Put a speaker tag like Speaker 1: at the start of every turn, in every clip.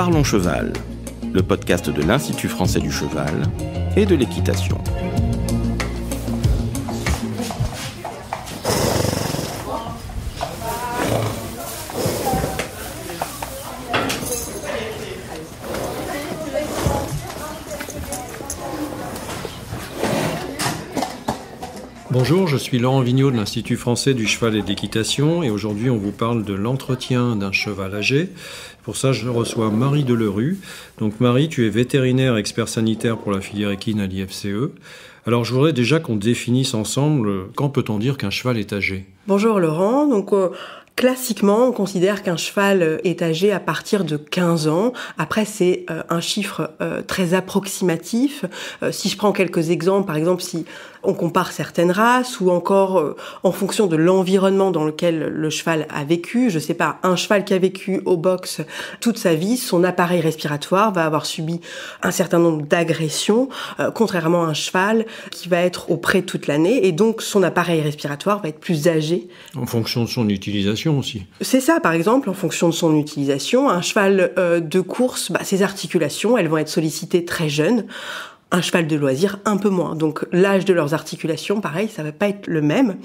Speaker 1: Parlons Cheval, le podcast de l'Institut français du cheval et de l'équitation.
Speaker 2: Bonjour, je suis Laurent Vigneault de l'Institut français du cheval et de l'équitation et aujourd'hui on vous parle de l'entretien d'un cheval âgé. Pour ça, je reçois Marie Delerue. Donc Marie, tu es vétérinaire expert sanitaire pour la filière équine à l'IFCE. Alors je voudrais déjà qu'on définisse ensemble quand peut-on dire qu'un cheval est âgé.
Speaker 3: Bonjour Laurent, classiquement, on considère qu'un cheval est âgé à partir de 15 ans. Après, c'est un chiffre très approximatif. Si je prends quelques exemples, par exemple, si on compare certaines races ou encore en fonction de l'environnement dans lequel le cheval a vécu, je sais pas, un cheval qui a vécu au box toute sa vie, son appareil respiratoire va avoir subi un certain nombre d'agressions, contrairement à un cheval qui va être au pré toute l'année et donc son appareil respiratoire va être plus âgé.
Speaker 2: En fonction de son utilisation aussi.
Speaker 3: C'est ça, par exemple, en fonction de son utilisation. Un cheval de course, ses articulations, elles vont être sollicitées très jeunes. Un cheval de loisir, un peu moins. Donc l'âge de leurs articulations, pareil, ça va pas être le même.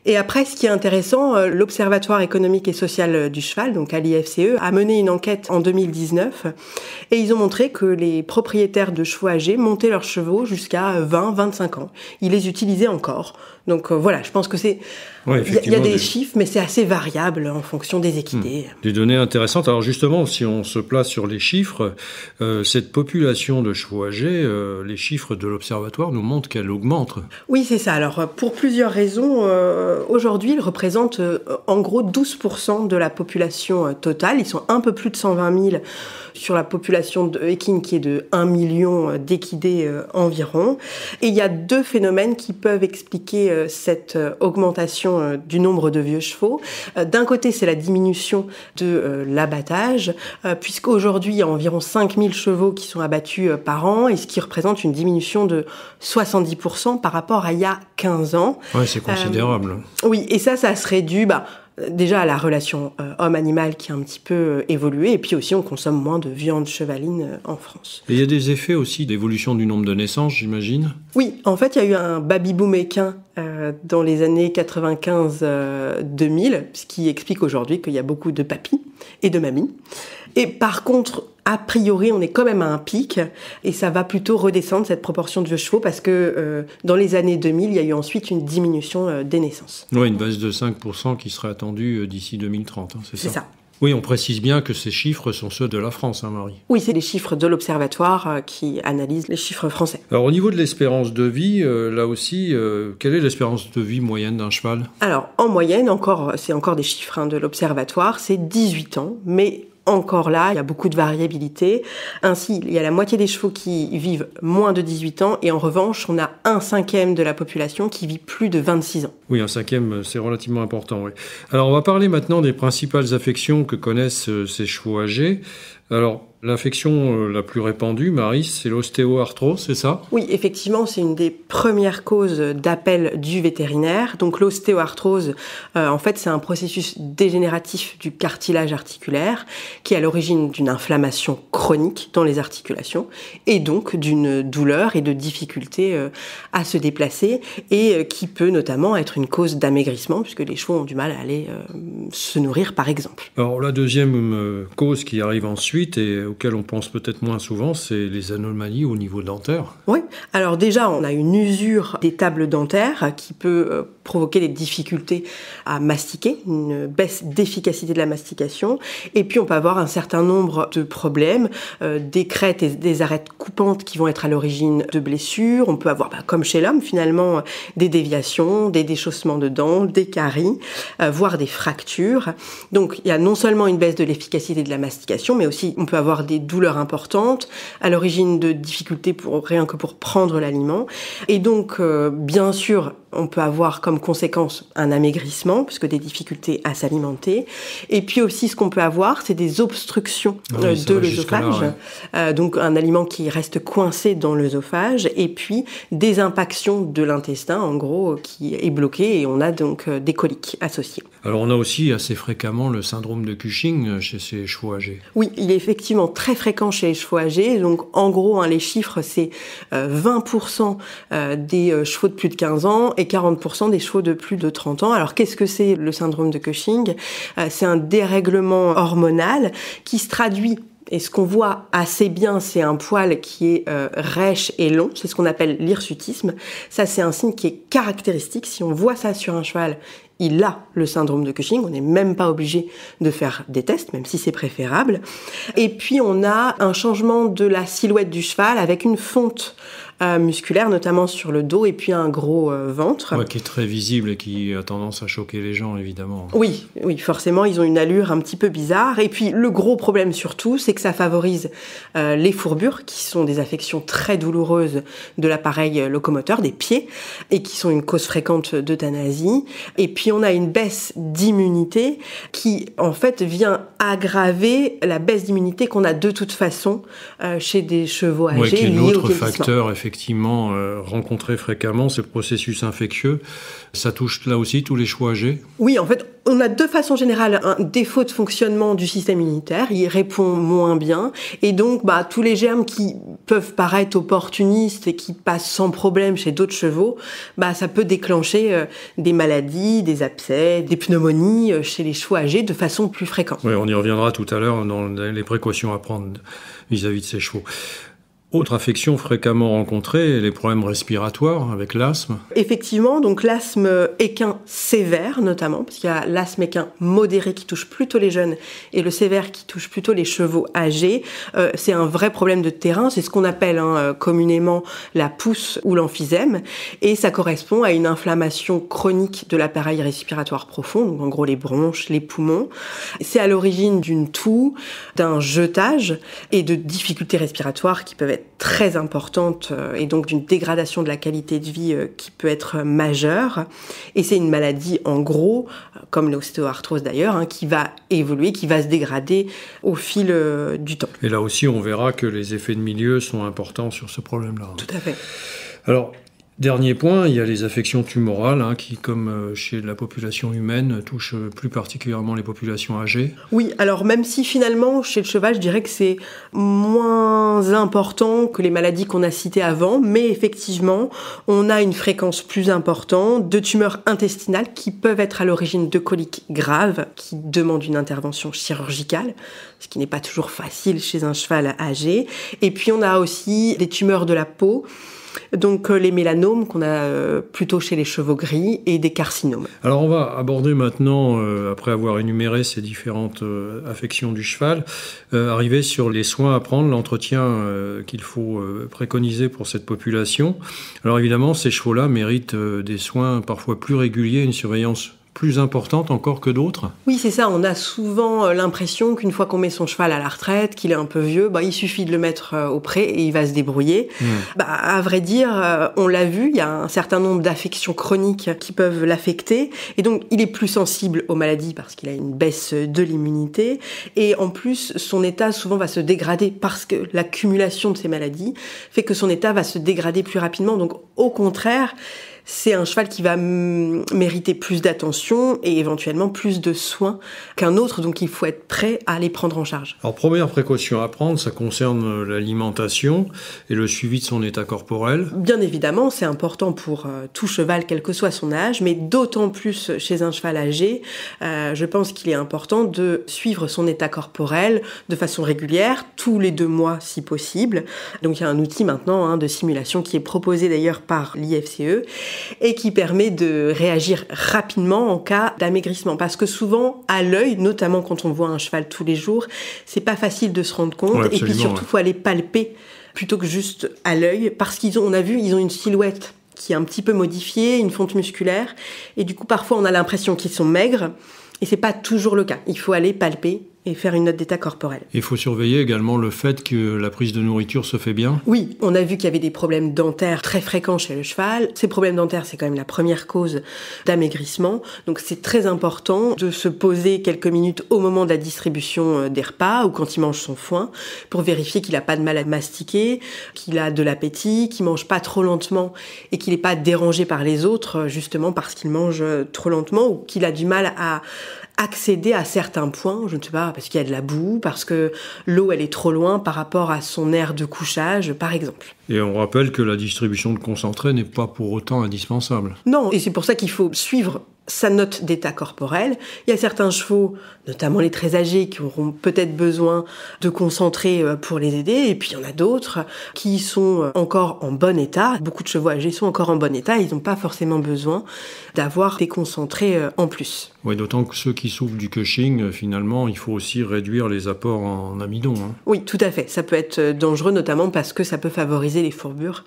Speaker 3: Et après, ce qui est intéressant, l'Observatoire économique et social du cheval, donc à l'IFCE, a mené une enquête en 2019 et ils ont montré que les propriétaires de chevaux âgés montaient leurs chevaux jusqu'à 20-25 ans. Ils les utilisaient encore. Donc voilà, je pense que c'est... Il y a des chiffres, mais c'est assez variable en fonction des équidés.
Speaker 2: Des données intéressantes. Alors justement, si on se place sur les chiffres, cette population de chevaux âgés, les chiffres de l'Observatoire nous montrent qu'elle augmente.
Speaker 3: Oui, c'est ça. Alors pour plusieurs raisons, aujourd'hui, ils représentent en gros 12% de la population totale. Ils sont un peu plus de 120 000 sur la population équine qui est de 1 million d'équidés environ. Et il y a deux phénomènes qui peuvent expliquer cette augmentation du nombre de vieux chevaux. D'un côté, c'est la diminution de l'abattage, puisqu'aujourd'hui, il y a environ 5 000 chevaux qui sont abattus par an, et ce qui représente une diminution de 70% par rapport à il y a 15 ans.
Speaker 2: Ouais, c'est considérable.
Speaker 3: Oui, et ça serait dû... déjà à la relation homme-animal qui a un petit peu évolué, et puis aussi on consomme moins de viande chevaline en France.
Speaker 2: Et il y a des effets aussi d'évolution du nombre de naissances, j'imagine ?
Speaker 3: Oui, en fait, il y a eu un baby-boom équin dans les années 95-2000, ce qui explique aujourd'hui qu'il y a beaucoup de papis et de mamies. Et par contre, a priori, on est quand même à un pic et ça va plutôt redescendre cette proportion de vieux chevaux parce que dans les années 2000, il y a eu ensuite une diminution des naissances.
Speaker 2: Oui, une baisse de 5% qui serait attendue d'ici 2030, c'est ça ?
Speaker 3: C'est ça.
Speaker 2: Oui, on précise bien que ces chiffres sont ceux de la France, Marie.
Speaker 3: Oui, c'est les chiffres de l'Observatoire qui analysent les chiffres français.
Speaker 2: Alors, au niveau de l'espérance de vie, là aussi, quelle est l'espérance de vie moyenne d'un cheval ?
Speaker 3: Alors, en moyenne, c'est encore des chiffres de l'Observatoire, c'est 18 ans, mais... Encore là, il y a beaucoup de variabilité. Ainsi, il y a la moitié des chevaux qui vivent moins de 18 ans et en revanche, on a 1/5 de la population qui vit plus de 26 ans.
Speaker 2: Oui, 1/5, c'est relativement important. Oui. Alors, on va parler maintenant des principales affections que connaissent ces chevaux âgés. Alors, l'infection la plus répandue, Marie, c'est l'ostéoarthrose, c'est ça ?
Speaker 3: Oui, effectivement, c'est une des premières causes d'appel du vétérinaire. Donc l'ostéoarthrose, en fait, c'est un processus dégénératif du cartilage articulaire qui est à l'origine d'une inflammation chronique dans les articulations et donc d'une douleur et de difficulté à se déplacer et qui peut notamment être une cause d'amaigrissement puisque les chevaux ont du mal à aller se nourrir, par exemple.
Speaker 2: Alors, la deuxième cause qui arrive ensuite et auquel on pense peut-être moins souvent, c'est les anomalies au niveau dentaire.
Speaker 3: Oui, alors déjà, on a une usure des tables dentaires qui peut provoquer des difficultés à mastiquer, une baisse d'efficacité de la mastication. Et puis, on peut avoir un certain nombre de problèmes, des crêtes et des arêtes coupantes qui vont être à l'origine de blessures. On peut avoir, comme chez l'homme, finalement, des déviations, des déchaussements de dents, des caries, voire des fractures. Donc, il y a non seulement une baisse de l'efficacité de la mastication, mais aussi on peut avoir des douleurs importantes, à l'origine de difficultés rien que pour prendre l'aliment. Et donc, bien sûr, on peut avoir comme conséquence un amaigrissement, puisque des difficultés à s'alimenter. Et puis aussi, ce qu'on peut avoir, c'est des obstructions de l'œsophage. Ouais. Donc, un aliment qui reste coincé dans l'œsophage. Et puis, des impactions de l'intestin, en gros, qui est bloqué. Et on a donc des coliques associées.
Speaker 2: Alors, on a aussi assez fréquemment le syndrome de Cushing chez ces chevaux âgés.
Speaker 3: Oui, il est effectivement très fréquent chez les chevaux âgés. Donc en gros, les chiffres, c'est 20% des chevaux de plus de 15 ans et 40% des chevaux de plus de 30 ans. Alors qu'est-ce que c'est le syndrome de Cushing ? C'est un dérèglement hormonal qui se traduit. Et ce qu'on voit assez bien, c'est un poil qui est rêche et long. C'est ce qu'on appelle l'hirsutisme. Ça, c'est un signe qui est caractéristique. Si on voit ça sur un cheval, il a le syndrome de Cushing. On n'est même pas obligé de faire des tests, même si c'est préférable. Et puis, on a un changement de la silhouette du cheval avec une fonte musculaire, notamment sur le dos, et puis un gros ventre.
Speaker 2: Ouais, qui est très visible et qui a tendance à choquer les gens, évidemment.
Speaker 3: Oui, forcément, ils ont une allure un petit peu bizarre. Et puis, le gros problème surtout, c'est que ça favorise les fourbures, qui sont des affections très douloureuses de l'appareil locomoteur, des pieds, et qui sont une cause fréquente d'euthanasie. Et puis, on a une baisse d'immunité qui, en fait, vient aggraver la baisse d'immunité qu'on a de toute façon chez des chevaux âgés.
Speaker 2: Ouais, qui est
Speaker 3: liés
Speaker 2: l'autre
Speaker 3: au vieillissement.
Speaker 2: facteur, effectivement, rencontré fréquemment, c'est le processus infectieux. Ça touche là aussi tous les chevaux âgés ?
Speaker 3: Oui, en fait, on a de façon générale un défaut de fonctionnement du système immunitaire, il répond moins bien, et donc tous les germes qui peuvent paraître opportunistes et qui passent sans problème chez d'autres chevaux, ça peut déclencher des maladies, des abcès, des pneumonies chez les chevaux âgés de façon plus fréquente.
Speaker 2: Oui, on y reviendra tout à l'heure dans les précautions à prendre vis-à-vis de ces chevaux. Autre affection fréquemment rencontrée, les problèmes respiratoires avec l'asthme.
Speaker 3: Effectivement, donc l'asthme équin sévère notamment, parce qu'il y a l'asthme équin modéré qui touche plutôt les jeunes et le sévère qui touche plutôt les chevaux âgés. C'est un vrai problème de terrain, c'est ce qu'on appelle communément la pousse ou l'emphysème, et ça correspond à une inflammation chronique de l'appareil respiratoire profond, donc en gros les bronches, les poumons. C'est à l'origine d'une toux, d'un jetage et de difficultés respiratoires qui peuvent être très importante et donc d'une dégradation de la qualité de vie qui peut être majeure. Et c'est une maladie, en gros, comme l'ostéoarthrose d'ailleurs, qui va évoluer, qui va se dégrader au fil du temps.
Speaker 2: Et là aussi, on verra que les effets de milieu sont importants sur ce problème-là.
Speaker 3: Tout à fait.
Speaker 2: Alors, dernier point, il y a les affections tumorales qui, comme chez la population humaine, touchent plus particulièrement les populations âgées.
Speaker 3: Oui, alors même si finalement, chez le cheval, je dirais que c'est moins important que les maladies qu'on a citées avant, mais effectivement, on a une fréquence plus importante de tumeurs intestinales qui peuvent être à l'origine de coliques graves, qui demandent une intervention chirurgicale, ce qui n'est pas toujours facile chez un cheval âgé. Et puis on a aussi des tumeurs de la peau, donc les mélanomes qu'on a plutôt chez les chevaux gris et des carcinomes.
Speaker 2: Alors on va aborder maintenant, après avoir énuméré ces différentes affections du cheval, arriver sur les soins à prendre, l'entretien qu'il faut préconiser pour cette population. Alors évidemment, ces chevaux-là méritent des soins parfois plus réguliers, une surveillance plus importante encore que d'autres.
Speaker 3: Oui, c'est ça. On a souvent l'impression qu'une fois qu'on met son cheval à la retraite, qu'il est un peu vieux, il suffit de le mettre au pré et il va se débrouiller. À vrai dire, on l'a vu, il y a un certain nombre d'affections chroniques qui peuvent l'affecter. Et donc, il est plus sensible aux maladies parce qu'il a une baisse de l'immunité. Et en plus, son état souvent va se dégrader parce que l'accumulation de ces maladies fait que son état va se dégrader plus rapidement. Donc, au contraire, c'est un cheval qui va mériter plus d'attention et éventuellement plus de soins qu'un autre, donc il faut être prêt à les prendre en charge.
Speaker 2: Alors, première précaution à prendre, ça concerne l'alimentation et le suivi de son état corporel.
Speaker 3: Bien évidemment, c'est important pour tout cheval, quel que soit son âge, mais d'autant plus chez un cheval âgé, je pense qu'il est important de suivre son état corporel de façon régulière, tous les 2 mois si possible. Donc il y a un outil maintenant de simulation qui est proposé d'ailleurs par l'IFCE, et qui permet de réagir rapidement en cas d'amaigrissement. Parce que souvent, à l'œil, notamment quand on voit un cheval tous les jours, c'est pas facile de se rendre compte.
Speaker 2: Ouais,
Speaker 3: et puis surtout, faut aller palper plutôt que juste à l'œil. Parce on a vu, ils ont une silhouette qui est un petit peu modifiée, une fonte musculaire. Et du coup, parfois, on a l'impression qu'ils sont maigres. Et c'est pas toujours le cas. Il faut aller palper et faire une note d'état corporel.
Speaker 2: Il faut surveiller également le fait que la prise de nourriture se fait bien.
Speaker 3: Oui, on a vu qu'il y avait des problèmes dentaires très fréquents chez le cheval. Ces problèmes dentaires, c'est quand même la première cause d'amaigrissement. Donc c'est très important de se poser quelques minutes au moment de la distribution des repas ou quand il mange son foin pour vérifier qu'il n'a pas de mal à mastiquer, qu'il a de l'appétit, qu'il mange pas trop lentement et qu'il n'est pas dérangé par les autres justement parce qu'il mange trop lentement ou qu'il a du mal à accéder à certains points, je ne sais pas, parce qu'il y a de la boue, parce que l'eau elle est trop loin par rapport à son aire de couchage, par exemple.
Speaker 2: Et on rappelle que la distribution de concentré n'est pas pour autant indispensable.
Speaker 3: Non, et c'est pour ça qu'il faut suivre sa note d'état corporel. Il y a certains chevaux, notamment les très âgés, qui auront peut-être besoin de concentré pour les aider, et puis il y en a d'autres qui sont encore en bon état. Beaucoup de chevaux âgés sont encore en bon état, ils n'ont pas forcément besoin d'avoir des concentrés en plus.
Speaker 2: Oui, d'autant que ceux qui souffrent du Cushing, finalement, il faut aussi réduire les apports en amidon.
Speaker 3: Oui, tout à fait. Ça peut être dangereux, notamment parce que ça peut favoriser les fourbures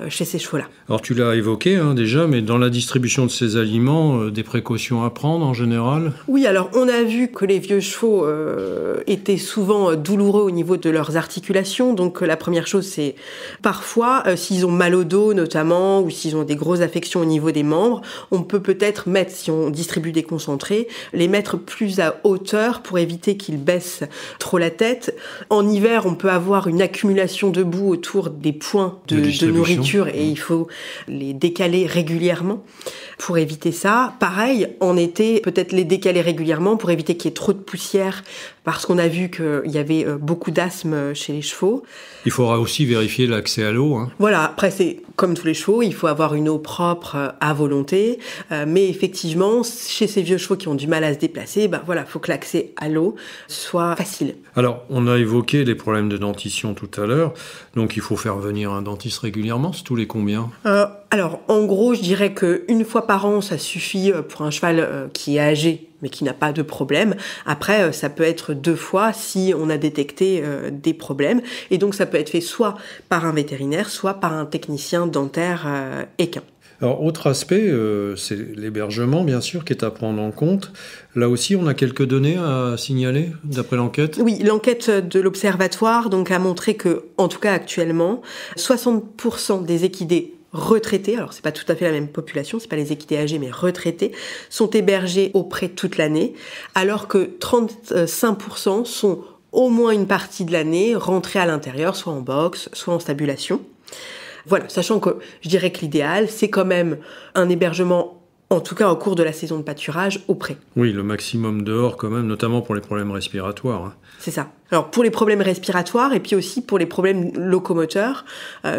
Speaker 3: chez ces chevaux-là.
Speaker 2: Alors tu l'as évoqué déjà, mais dans la distribution de ces aliments, des précautions à prendre en général ?
Speaker 3: Oui, alors on a vu que les vieux chevaux étaient souvent douloureux au niveau de leurs articulations. Donc la première chose, c'est parfois, s'ils ont mal au dos notamment, ou s'ils ont des grosses affections au niveau des membres, on peut peut-être mettre, si on distribue des concentrés, les mettre plus à hauteur pour éviter qu'ils baissent trop la tête. En hiver, on peut avoir une accumulation de boue autour des points de nourriture et il faut les décaler régulièrement pour éviter ça. Pareil, en été, peut-être les décaler régulièrement pour éviter qu'il y ait trop de poussière parce qu'on a vu qu'il y avait beaucoup d'asthme chez les chevaux.
Speaker 2: Il faudra aussi vérifier l'accès à l'eau.
Speaker 3: Voilà, après c'est comme tous les chevaux, il faut avoir une eau propre à volonté, mais effectivement, chez ces vieux chevaux qui ont du mal à se déplacer, il faut que l'accès à l'eau soit facile.
Speaker 2: Alors, on a évoqué les problèmes de dentition tout à l'heure, donc il faut faire venir un dentiste régulièrement, c'est tous les combien ?
Speaker 3: Alors, en gros, je dirais qu'une fois par an, ça suffit pour un cheval qui est âgé, mais qui n'a pas de problème. Après, ça peut être 2 fois si on a détecté des problèmes. Et donc, ça peut être fait soit par un vétérinaire, soit par un technicien dentaire équin.
Speaker 2: Alors, autre aspect, c'est l'hébergement, bien sûr, qui est à prendre en compte. Là aussi, on a quelques données à signaler, d'après l'enquête ?
Speaker 3: Oui, l'enquête de l'Observatoire a montré que, en tout cas actuellement, 60% des équidés retraités, alors c'est pas tout à fait la même population, c'est pas les équidés âgés, mais retraités, sont hébergés auprès toute l'année, alors que 35% sont au moins une partie de l'année rentrés à l'intérieur, soit en box, soit en stabulation. Voilà, sachant que je dirais que l'idéal, c'est quand même un hébergement, en tout cas au cours de la saison de pâturage, auprès.
Speaker 2: Oui, le maximum dehors quand même, notamment pour les problèmes respiratoires.
Speaker 3: C'est ça. Alors pour les problèmes respiratoires et puis aussi pour les problèmes locomoteurs,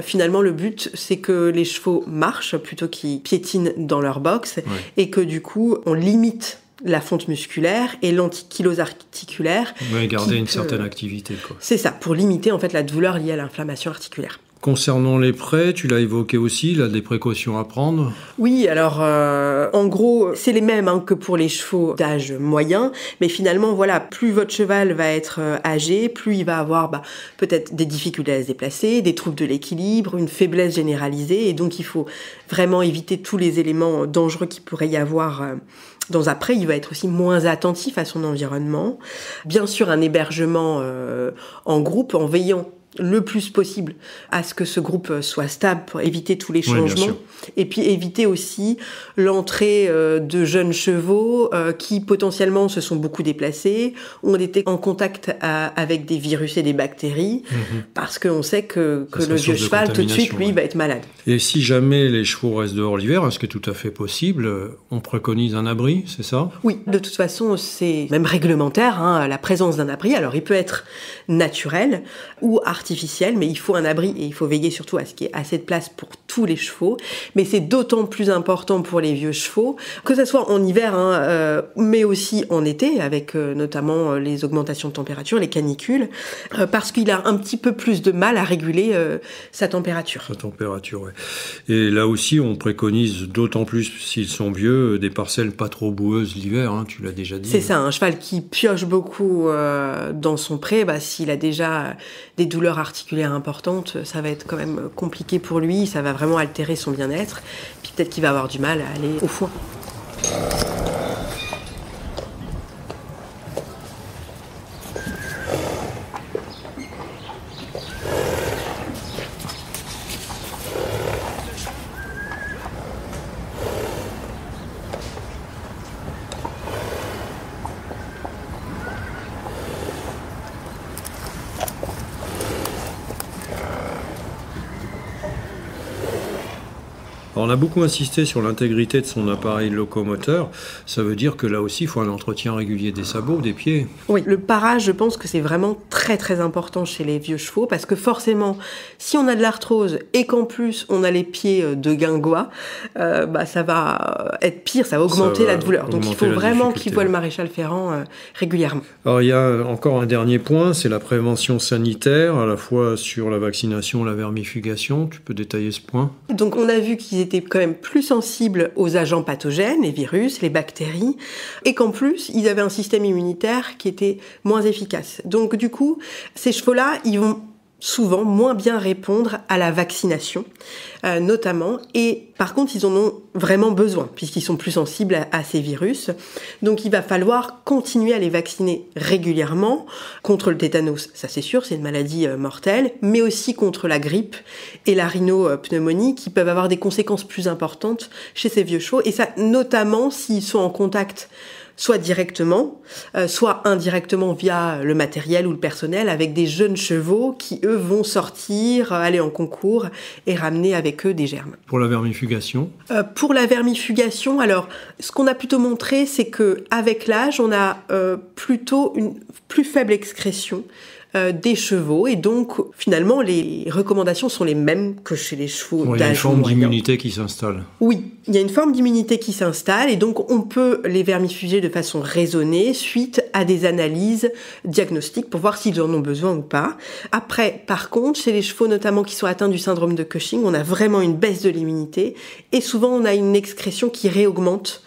Speaker 3: finalement le but c'est que les chevaux marchent plutôt qu'ils piétinent dans leur box et que du coup on limite la fonte musculaire et l'antikylose articulaire.
Speaker 2: Oui, garder une certaine activité, quoi.
Speaker 3: C'est ça, pour limiter en fait la douleur liée à l'inflammation articulaire.
Speaker 2: Concernant les prêts, tu l'as évoqué aussi, il y a des précautions à prendre.
Speaker 3: Oui, alors en gros, c'est les mêmes que pour les chevaux d'âge moyen, mais finalement, voilà, plus votre cheval va être âgé, plus il va avoir peut-être des difficultés à se déplacer, des troubles de l'équilibre, une faiblesse généralisée, et donc il faut vraiment éviter tous les éléments dangereux qu'il pourrait y avoir dans après. Il va être aussi moins attentif à son environnement. Bien sûr, un hébergement en groupe, en veillant le plus possible à ce que ce groupe soit stable pour éviter tous les changements et puis éviter aussi l'entrée de jeunes chevaux qui potentiellement se sont beaucoup déplacés, ont été en contact avec des virus et des bactéries parce qu'on sait que le vieux cheval tout de suite lui va être malade.
Speaker 2: Et si jamais les chevaux restent dehors l'hiver, est-ce que tout à fait possible, on préconise un abri, c'est ça ?
Speaker 3: Oui, de toute façon c'est même réglementaire, la présence d'un abri. Alors il peut être naturel ou artificiel, mais il faut un abri et il faut veiller surtout à ce qu'il y ait assez de place pour tous les chevaux. Mais c'est d'autant plus important pour les vieux chevaux, que ce soit en hiver, mais aussi en été, avec notamment les augmentations de température, les canicules, parce qu'il a un petit peu plus de mal à réguler sa température.
Speaker 2: Sa température, oui. Et là aussi, on préconise d'autant plus, s'ils sont vieux, des parcelles pas trop boueuses l'hiver, tu l'as déjà dit.
Speaker 3: C'est ça, un cheval qui pioche beaucoup dans son pré, s'il a déjà des douleurs articulaires importantes, ça va être quand même compliqué pour lui, ça va vraiment altérer son bien-être, puis peut-être qu'il va avoir du mal à aller au foin.
Speaker 2: Alors, on a beaucoup insisté sur l'intégrité de son appareil locomoteur. Ça veut dire que là aussi, il faut un entretien régulier des sabots, des pieds.
Speaker 3: Oui, le parage, je pense que c'est vraiment très très important chez les vieux chevaux parce que forcément, si on a de l'arthrose et qu'en plus on a les pieds de guingois, ça va être pire, ça va augmenter la douleur. Donc il faut vraiment qu'il voit le maréchal Ferrand régulièrement.
Speaker 2: Alors il y a encore un dernier point, c'est la prévention sanitaire, à la fois sur la vaccination, la vermifugation. Tu peux détailler ce point ?
Speaker 3: Donc on a vu qu'ils étaient quand même plus sensibles aux agents pathogènes, les virus, les bactéries, et qu'en plus ils avaient un système immunitaire qui était moins efficace. Donc du coup, ces chevaux-là, ils vont souvent moins bien répondre à la vaccination, notamment. Et par contre, ils en ont vraiment besoin, puisqu'ils sont plus sensibles à ces virus. Donc il va falloir continuer à les vacciner régulièrement contre le tétanos, ça c'est sûr, c'est une maladie mortelle, mais aussi contre la grippe et la rhinopneumonie, qui peuvent avoir des conséquences plus importantes chez ces vieux chevaux. Et ça, notamment s'ils sont en contact soit directement, soit indirectement via le matériel ou le personnel, avec des jeunes chevaux qui, eux, vont sortir, aller en concours et ramener avec eux des germes.
Speaker 2: Pour la vermifugation ?
Speaker 3: Pour la vermifugation, alors, ce qu'on a plutôt montré, c'est qu'avec l'âge, on a plutôt une plus faible excrétion des chevaux, et donc finalement les recommandations sont les mêmes que chez les chevaux d'âge moyen.
Speaker 2: Il y a une forme d'immunité qui s'installe.
Speaker 3: Oui, il y a une forme d'immunité qui s'installe, et donc on peut les vermifuger de façon raisonnée suite à des analyses diagnostiques pour voir s'ils en ont besoin ou pas. Après, par contre, chez les chevaux notamment qui sont atteints du syndrome de Cushing, on a vraiment une baisse de l'immunité, et souvent on a une excrétion qui réaugmente.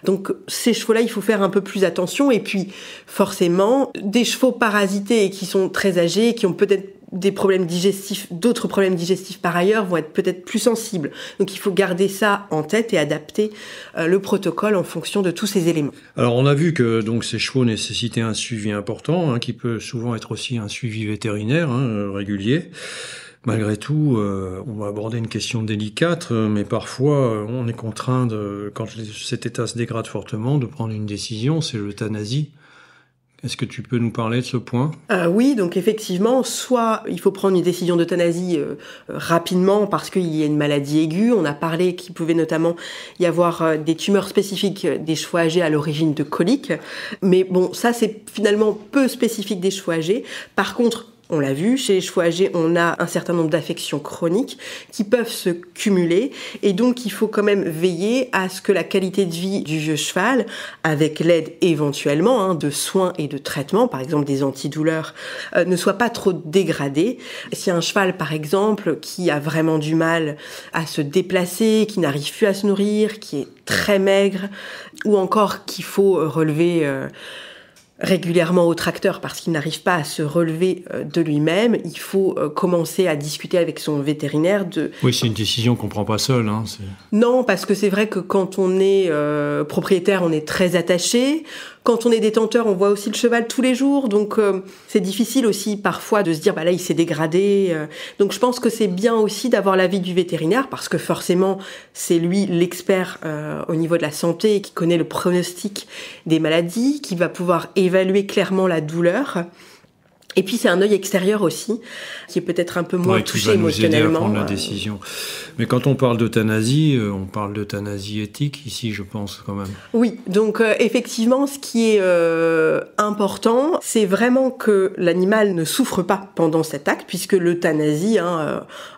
Speaker 3: Donc ces chevaux-là, il faut faire un peu plus attention. Et puis forcément, des chevaux parasités et qui sont très âgés, qui ont peut-être des problèmes digestifs, d'autres problèmes digestifs par ailleurs, vont être peut-être plus sensibles. Donc il faut garder ça en tête et adapter le protocole en fonction de tous ces éléments.
Speaker 2: Alors on a vu que donc ces chevaux nécessitaient un suivi important, qui peut souvent être aussi un suivi vétérinaire régulier. Malgré tout, on va aborder une question délicate, mais parfois on est contraint, quand cet état se dégrade fortement, de prendre une décision, c'est l'euthanasie. Est-ce que tu peux nous parler de ce point ?
Speaker 3: Oui, donc effectivement, soit il faut prendre une décision d'euthanasie rapidement parce qu'il y a une maladie aiguë. On a parlé qu'il pouvait notamment y avoir des tumeurs spécifiques des chevaux âgés à l'origine de coliques. Mais bon, ça c'est finalement peu spécifique des chevaux âgés. Par contre, on l'a vu, chez les chevaux âgés, on a un certain nombre d'affections chroniques qui peuvent se cumuler, et donc il faut quand même veiller à ce que la qualité de vie du vieux cheval, avec l'aide éventuellement de soins et de traitements, par exemple des antidouleurs, ne soit pas trop dégradée. Si un cheval, par exemple, qui a vraiment du mal à se déplacer, qui n'arrive plus à se nourrir, qui est très maigre, ou encore qu'il faut relever régulièrement au tracteur parce qu'il n'arrive pas à se relever de lui-même, il faut commencer à discuter avec son vétérinaire de...
Speaker 2: Oui, c'est une décision qu'on prend pas seul.
Speaker 3: Non, parce que c'est vrai que quand on est propriétaire, on est très attaché. Quand on est détenteur, on voit aussi le cheval tous les jours, donc c'est difficile aussi parfois de se dire là il s'est dégradé. Donc je pense que c'est bien aussi d'avoir l'avis du vétérinaire parce que forcément c'est lui l'expert au niveau de la santé qui connaît le pronostic des maladies, qui va pouvoir évaluer clairement la douleur. Et puis c'est un œil extérieur aussi, qui est peut-être un peu moins touché émotionnellement.
Speaker 2: Qui va nous aider à prendre la décision. Mais quand on parle d'euthanasie, on parle d'euthanasie éthique ici, je pense quand même.
Speaker 3: Oui, donc effectivement, ce qui est important, c'est vraiment que l'animal ne souffre pas pendant cet acte, puisque l'euthanasie,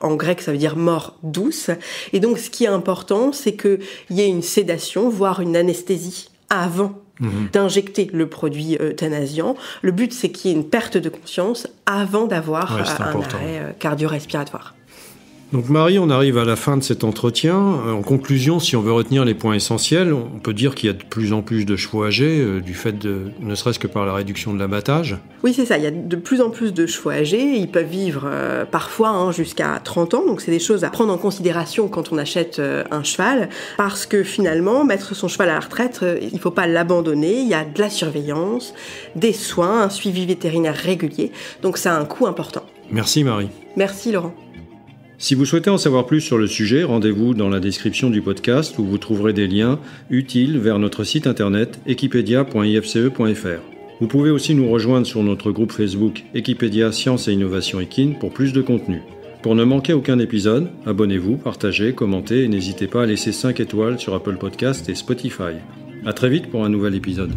Speaker 3: en grec, ça veut dire mort douce. Et donc ce qui est important, c'est qu'il y ait une sédation, voire une anesthésie avant d'injecter le produit euthanasiant. Le but, c'est qu'il y ait une perte de conscience avant d'avoir un arrêt cardio-respiratoire.
Speaker 2: Donc Marie, on arrive à la fin de cet entretien. En conclusion, si on veut retenir les points essentiels, on peut dire qu'il y a de plus en plus de chevaux âgés, du fait ne serait-ce que par la réduction de l'abattage.
Speaker 3: Oui, c'est ça. Il y a de plus en plus de chevaux âgés. Ils peuvent vivre parfois jusqu'à 30 ans. Donc c'est des choses à prendre en considération quand on achète un cheval. Parce que finalement, mettre son cheval à la retraite, il ne faut pas l'abandonner. Il y a de la surveillance, des soins, un suivi vétérinaire régulier. Donc ça a un coût important.
Speaker 2: Merci Marie.
Speaker 3: Merci Laurent.
Speaker 2: Si vous souhaitez en savoir plus sur le sujet, rendez-vous dans la description du podcast où vous trouverez des liens utiles vers notre site internet equipedia.ifce.fr. Vous pouvez aussi nous rejoindre sur notre groupe Facebook Equipedia Sciences et Innovation Équine pour plus de contenu. Pour ne manquer aucun épisode, abonnez-vous, partagez, commentez et n'hésitez pas à laisser 5 étoiles sur Apple Podcast et Spotify. À très vite pour un nouvel épisode.